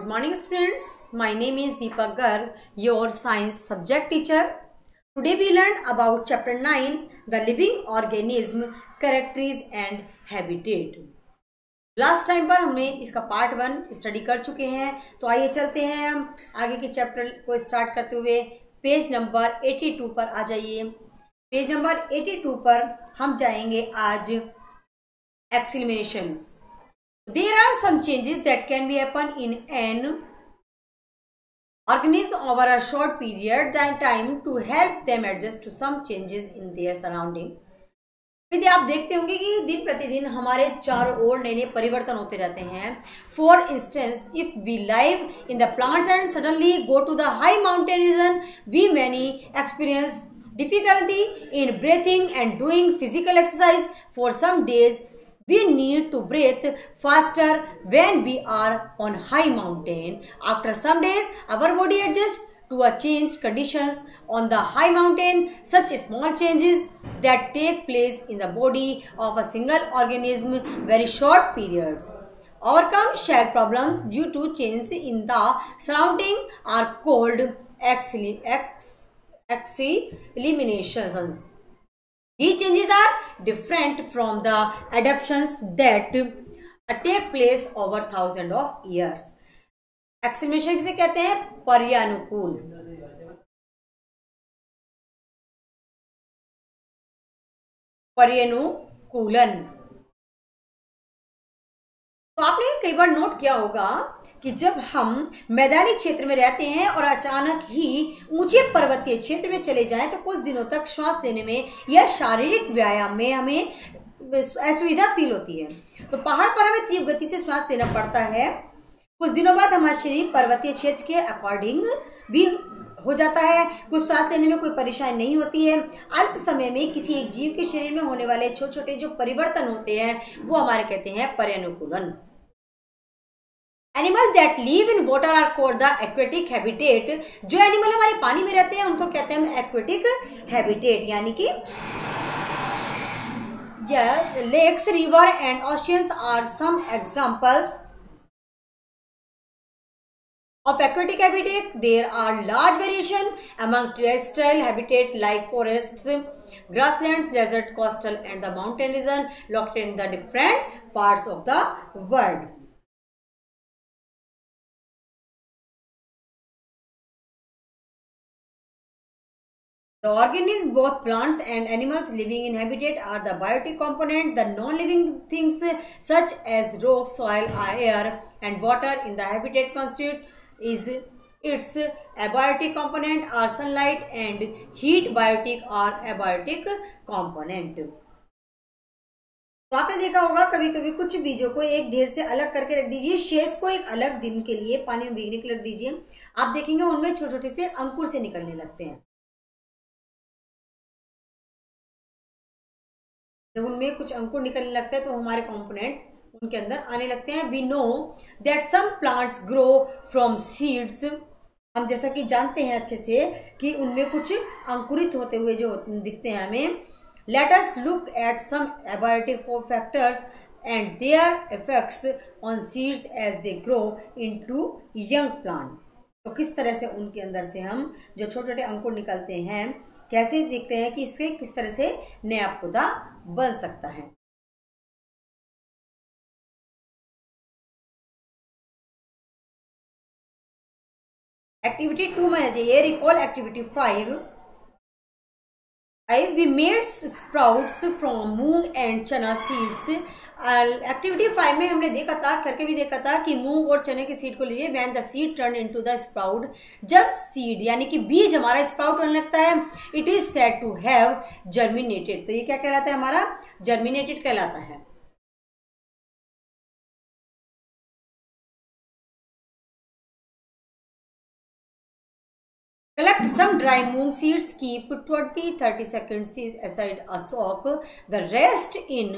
Good morning students, my name is Deepak Garg, your science subject teacher. Today we learned about chapter 9, the living organism, characteristics and habitat. Last time पर हमने इसका part 1 study कर चुके हैं, तो आइए चलते हैं हम आगे के चैप्टर को स्टार्ट करते हुए पेज नंबर 82 पर आ जाइए। पेज नंबर 82 पर हम जाएंगे आज एक्सक्लेमेशंस। There are some changes that can be happen in an organism over a short period of time to help them adjust to some changes in their surrounding. यदि आप देखते होंगे कि दिन प्रतिदिन हमारे चारों ओर नए नए परिवर्तन होते रहते हैं। For instance, if we live in the plants and suddenly go to the high mountain region, we many experience difficulty in breathing and doing physical exercise for some days. We need to breathe faster when we are on high mountain. After some days, our body adjusts to a change conditions on the high mountain. Such small changes that take place in the body of a single organism very short periods. Overcome shell problems due to changes in the surrounding are called eliminations. These changes are different from the adaptations that take place over thousands of years. Exclamation किसे कहते हैं? पर्यानुकूल। पर्यानुकूलन। तो आपने कई बार note किया होगा कि जब हम मैदानी क्षेत्र में रहते हैं और अचानक ही ऊंचे पर्वतीय क्षेत्र में चले जाएं, तो कुछ दिनों तक श्वास लेने में या शारीरिक व्यायाम में हमें असुविधा फील होती है। तो पहाड़ पर हमें तीव्र गति से श्वास लेना पड़ता है। कुछ दिनों बाद हमारा शरीर पर्वतीय क्षेत्र के अकॉर्डिंग भी हो जाता है। कुछ सांस लेने में कोई परेशानी नहीं होती है। अल्प समय में किसी एक जीव के शरीर में होने वाले छोटे छोटे जो परिवर्तन होते हैं वो हमारे कहते हैं पर्यानुकूलन। Animal that live in water are called the aquatic habitat. जो एनिमल हमारे पानी में रहते हैं उनको कहते हैं हम एक्वेटिक हैबिटेट, यानी कि yes, lakes, river and oceans are some examples of aquatic habitat. There are large variation among terrestrial habitat like forests, grasslands, desert, coastal and the mountain region located in the different parts of the world. The organisms, both plants and animals living in habitat, are the biotic component. The non-living things such as rocks, soil, air and water in the habitat constitute is its abiotic component are sunlight and heat. Biotic or abiotic component. तो आपने देखा होगा कभी कभी कुछ बीजों को एक ढेर से अलग करके रख दीजिए, शेष को एक अलग दिन के लिए पानी में भीगने के लिए रख दीजिए, आप देखेंगे उनमें छोटे छोटे से अंकुर से निकलने लगते हैं। जब उनमें कुछ अंकुर निकलने लगता है तो हमारे कंपोनेंट उनके अंदर आने लगते हैं। We know that some plants grow from seeds. हम जैसा कि जानते हैं अच्छे से कि उनमें कुछ अंकुरित होते हुए जो दिखते हैं हमें। Let us look at some abiotic factors and their effects on seeds as they grow into young plant. तो किस तरह से उनके अंदर से हम जो छोटे छोटे अंकुर निकलते हैं कैसे देखते हैं कि इससे किस तरह से नया पौधा बन सकता है। एक्टिविटी 2 में जाइए, recall activity 5। We made sprouts from moong and chana seeds. Activity 5 में हमने देखा था, करके भी देखा था कि मूंग और चने की सीड को लीजिए। When the seed turn into the sprout, जब सीड यानी कि बीज हमारा स्प्राउट होने लगता है, it is said to have germinated. तो ये क्या कहलाता है? हमारा जर्मिनेटेड कहलाता है। Collect some dry moong seeds, keep 20-30 seconds aside a soak, the rest in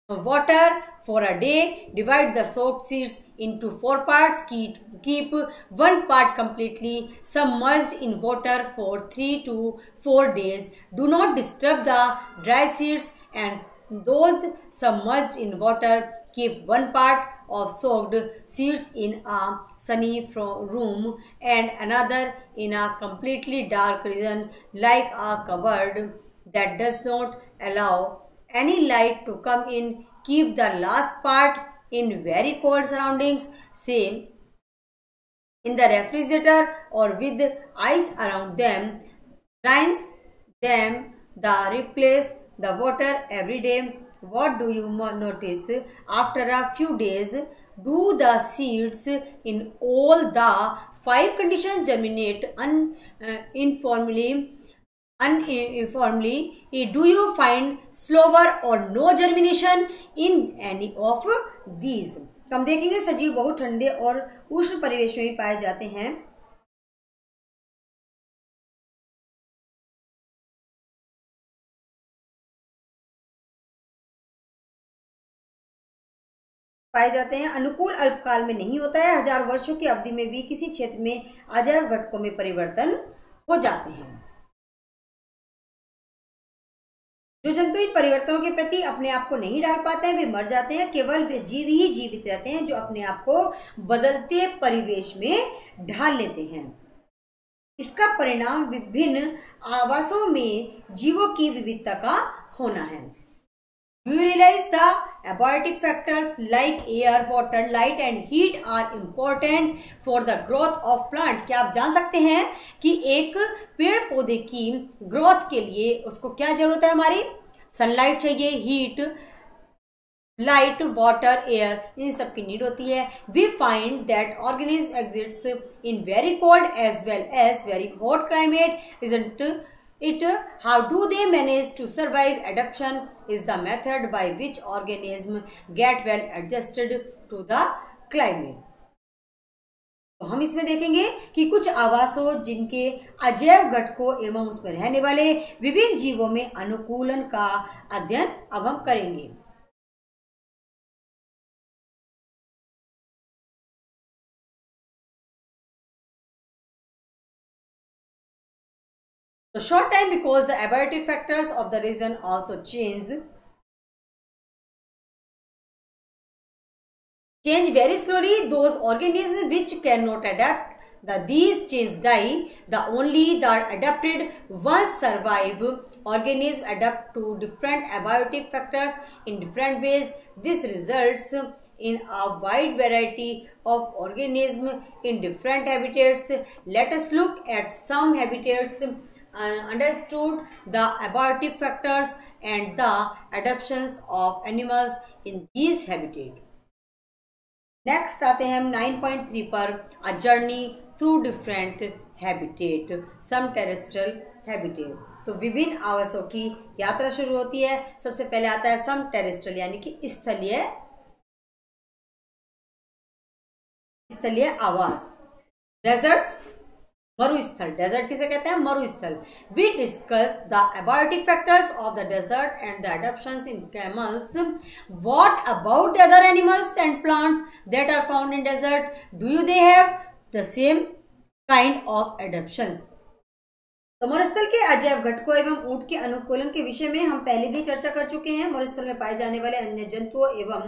water for a day. Divide the soaked seeds into 4 parts, keep 1 part completely submerged in water for 3 to 4 days. Do not disturb the dry seeds and those submerged in water. Keep 1 part of soaked seeds in a sunny room and another in a completely dark region like a cupboard that does not allow any light to come in. Keep the last part in very cold surroundings, say in the refrigerator or with ice around them. Rinse them, replace the water every day. What do you notice? After a few days, do the seeds in all the 5 conditions germinate uniformly? Do you find slower or no germination in any of these? तो हम देखेंगे सजीव बहुत ठंडे और उष्ण परिवेश में भी पाए जाते हैं। अनुकूल अल्पकाल में नहीं होता है। 1000 वर्षों की अवधि में भी किसी क्षेत्र में अजैव घटकों में परिवर्तन हो जाते हैं। जो जंतु इन परिवर्तनों के प्रति अपने आप को नहीं ढाल पाते हैं वे मर जाते हैं। केवल वे जीव ही जीवित रहते हैं जो अपने आप को बदलते परिवेश में ढाल लेते हैं। इसका परिणाम विभिन्न आवासों में जीवों की विविधता का होना है। Do you realize the abiotic factors like air, water, light and heat are important for the growth of plant? क्या आप जान सकते हैं कि एक पेड़ पौधे की ग्रोथ के लिए उसको क्या जरूरत है? हमारी सनलाइट चाहिए, हीट, लाइट, वाटर, एयर, इन सब की नीड होती है। We find that organism exists in very cold as well as very hot climate, isn't it? How do they manage to survive? Adaptation is the method by which organisms get well adjusted to the climate. तो हम इसमें देखेंगे कि कुछ आवासों जिनके अजैव घटकों एवं उसमें रहने वाले विभिन्न जीवों में अनुकूलन का अध्ययन अब हम करेंगे। So short time because the abiotic factors of the region also change very slowly. Those organisms which cannot adapt, these changes die. The adapted ones survive. Organisms adapt to different abiotic factors in different ways. This results in a wide variety of organisms in different habitats. Let us look at some habitats understood the abiotic factors and the adaptations of animals in these habitats. Next आते हैं हम 9.3 पर a journey through different habitat, some terrestrial habitat. तो विभिन्न आवासों की यात्रा शुरू होती है। सबसे पहले आता है some terrestrial यानी कि स्थलीय आवास। डेजर्ट्स, मरुस्थल। डेजर्ट किसे कहते हैं? मरुस्थल। We discuss the abiotic factors of the desert and the adaptations in camels. What about the other animals and plants that are found in desert? Do they have the same kind of adaptations? तो मरुस्थल के अजैव घटकों एवं ऊंट के अनुकूलन के विषय में हम पहले भी चर्चा कर चुके हैं। मरुस्थल में पाए जाने वाले अन्य जंतुओं एवं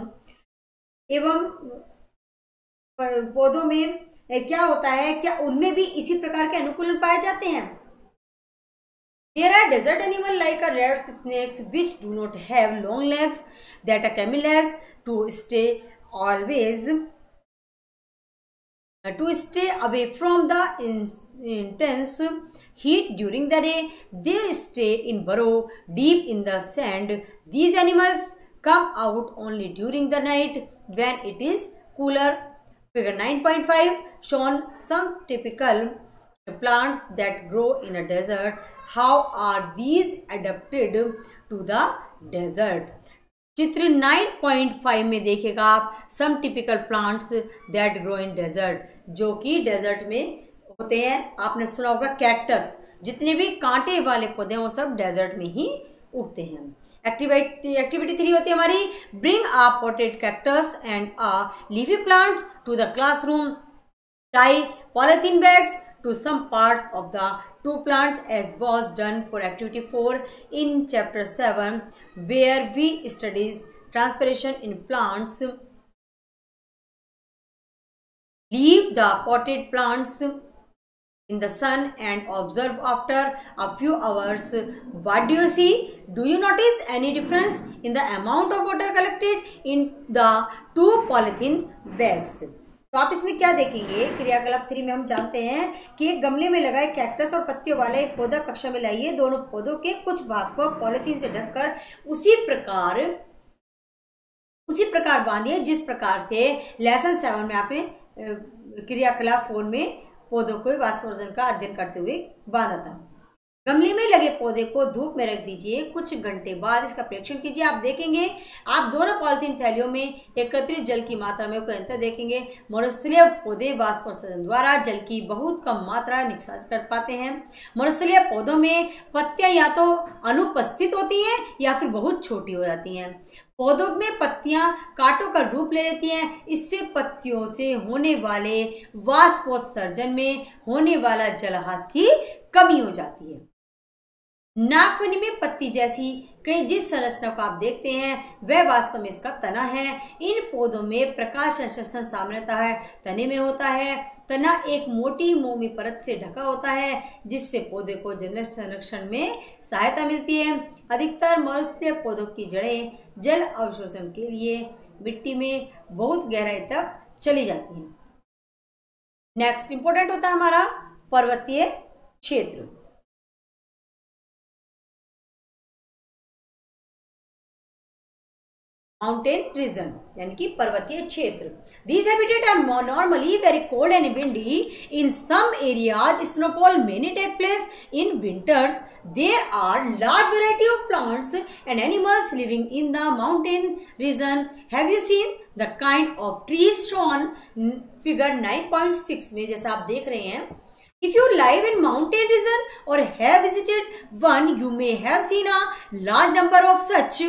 पौधों में क्या होता है? क्या उनमें भी इसी प्रकार के अनुकूलन पाए जाते हैं? There are desert animals like rats, snakes, which do not have long legs that a camel has to stay away from the intense heat during the day. They stay in burrow deep in the sand. These animals come out only during the night when it is cooler. Figure 9.5 shown some typical plants that grow in a desert. How are these adapted to the desert? चित्र 9.5 में देखिएगा आप some typical plants that grow in desert, जो कि desert में होते हैं। आपने सुना होगा कैक्टस, जितने भी कांटे वाले पौधे हैं वो सब डेजर्ट में ही उगते हैं। एक्टिविटी 3 होती है हमारी bring a potted cactus and a leafy plants to the classroom, tie polythene bags to some parts of the 2 plants as was done for activity 4 in chapter 7 where we studies transpiration in plants. Leave the potted plants in the sun and observe after a few hours. What do you see? Do you notice any difference in the amount of water collected in the 2 polythene bags? तो आप इसमें क्या देखेंगे, क्रियाकलाप 3 में हम जानते हैं कि एक गमले में लगाए कैक्टस और पत्तियों वाला एक पौधा कक्षा में लाइए। दोनों पौधों के कुछ भाग को पॉलिथीन से ढककर उसी प्रकार बांधिए जिस प्रकार से लेसन 7 में आपने क्रियाकलाप 4 में पौधों को वाष्पोत्सर्जन का अध्ययन करते हुए बांधा था। गमले में लगे पौधे को धूप में रख दीजिए। कुछ घंटे बाद इसका परीक्षण कीजिए। आप देखेंगे, आप दोनों पॉलिथीन थैलियों में एकत्रित जल की मात्रा में कोई अंतर देखेंगे। मरुस्थलीय पौधे वाष्पोत्सर्जन द्वारा जल की बहुत कम मात्रा निष्कासित कर पाते हैं। मरुस्थलीय पौधों में पत्तियां या तो अनुपस्थित होती हैं या फिर बहुत छोटी हो जाती हैं। पौधों में पत्तियां कांटों का रूप ले लेती हैं। इससे पत्तियों से होने वाले वाष्पोत्सर्जन में होने वाला जलहास की कमी हो जाती है। नागफनी में पत्ती जैसी कई जिस संरचना को आप देखते हैं वह वास्तव में इसका तना है। इन पौधों में प्रकाश संश्लेषण सामान्यतः तने में होता है। तना एक मोटी मोमी परत से ढका होता है जिससे पौधे को जल संरक्षण में सहायता मिलती है। अधिकतर मरुस्थलीय पौधों की जड़ें जल अवशोषण के लिए मिट्टी में बहुत गहराई तक चली जाती हैं। नेक्स्ट इंपॉर्टेंट होता है हमारा पर्वतीय क्षेत्र। माउंटेन रीजन यानी कि पर्वतीय क्षेत्र। These habitats are normally very cold and windy. In some areas, snowfall many take place. In winters, there are large variety of plants and animals living in the mountain region. Have you seen the kind of trees shown figure 9.6 में, जैसा आप देख रहे हैं? If you live in mountain region or have visited one, you may have seen a large number of such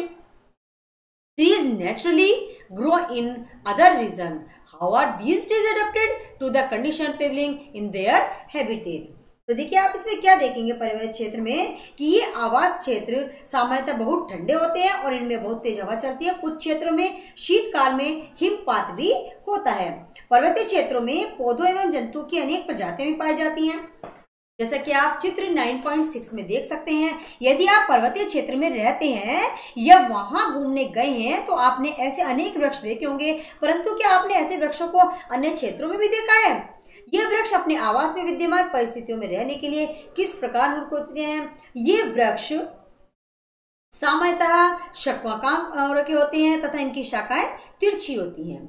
trees naturally grow in other region. How are these trees adapted to the condition prevailing in their habitat? तो देखिए, आप इसमें क्या देखेंगे पर्वतीय क्षेत्र में कि ये आवास क्षेत्र सामान्यतः बहुत ठंडे होते हैं और इनमें बहुत तेज हवा चलती है। कुछ क्षेत्रों में शीतकाल में हिमपात भी होता है। पर्वतीय क्षेत्रों में पौधों एवं जंतु की अनेक प्रजातियां भी पाई जाती हैं, जैसा कि आप चित्र 9.6 में देख सकते हैं। यदि आप पर्वतीय क्षेत्र में रहते हैं या वहां घूमने गए हैं तो आपने ऐसे अनेक वृक्ष देखे होंगे, परंतु क्या आपने ऐसे वृक्षों को अन्य क्षेत्रों में भी देखा है? ये वृक्ष अपने आवास में विद्यमान परिस्थितियों में रहने के लिए किस प्रकार अनुकूल होते हैं? ये वृक्ष सामान्यतः शक्वाकार के होते हैं तथा इनकी शाखाएं तिरछी होती हैं।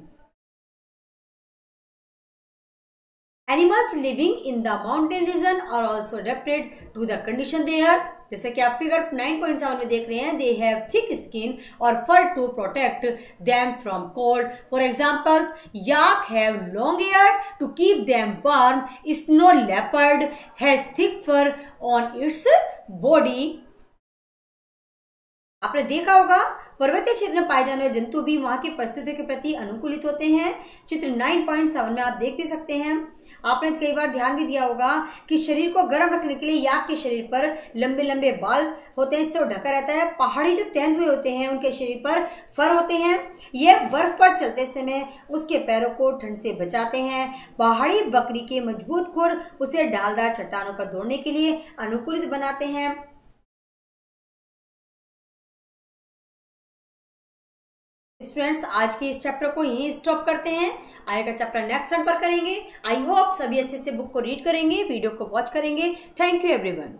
Animals living in the mountain region are also adapted to the condition there. जैसे कि आप फिगर 9.7 में देख रहे हैं, they have thick skin or fur to protect them from cold. For example, yak have long hair to keep them warm. Snow leopard has thick fur on its body. आपने देखा होगा पर्वतीय क्षेत्र में पाए जाने वाले जंतु भी वहां की परिस्थितियों के प्रति अनुकूलित होते हैं। चित्र 9.7 में आप देख भी सकते हैं। आपने कई बार ध्यान भी दिया होगा कि शरीर को गर्म रखने के लिए याक के शरीर पर लंबे लंबे बाल होते हैं, इससे वो ढका रहता है। पहाड़ी जो तेंदुए होते हैं उनके शरीर पर फर होते हैं, यह बर्फ पर चलते समय उसके पैरों को ठंड से बचाते हैं। पहाड़ी बकरी के मजबूत खुर उसे ढालदार चट्टानों पर दौड़ने के लिए अनुकूलित बनाते हैं। स्टूडेंट्स, आज के इस चैप्टर को यहीं स्टॉप करते हैं। आगे का चैप्टर नेक्स्ट टाइम पर करेंगे। आई होप सभी अच्छे से बुक को रीड करेंगे, वीडियो को वॉच करेंगे। Thank you everyone.